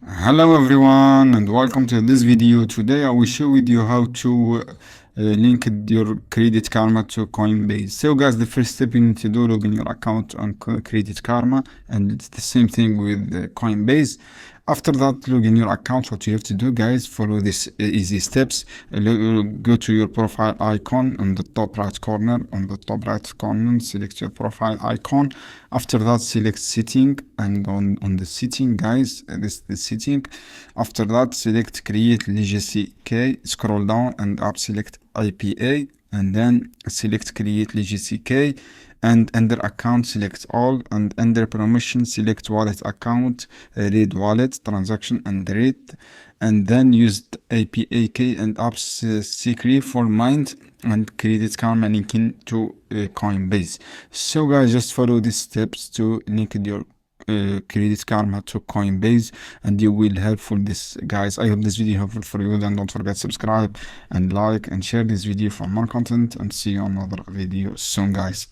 Hello everyone and welcome to this video. Today I will show with you how to link your Credit Karma to Coinbase. So guys, the first step you need to do, log in your account on Credit Karma, and it's the same thing with Coinbase. After that, log in your account. What you have to do, guys, follow these easy steps. Go to your profile icon on the top right corner. Select your profile icon. After that, select setting, and on the setting, guys, this is the setting. After that, select create legacy key. Scroll down and up, select IPA, and then select create legacy key. And under account, select all, and under permission, select wallet account, read wallet transaction and read, and then use the APA key and apps secret for mind and Credit Karma linking to Coinbase. So guys, just follow these steps to link your Credit Karma to Coinbase, and you will helpful this, guys. I hope this video helpful for you. Then don't forget subscribe and like and share this video for more content, and see you on another video soon, guys.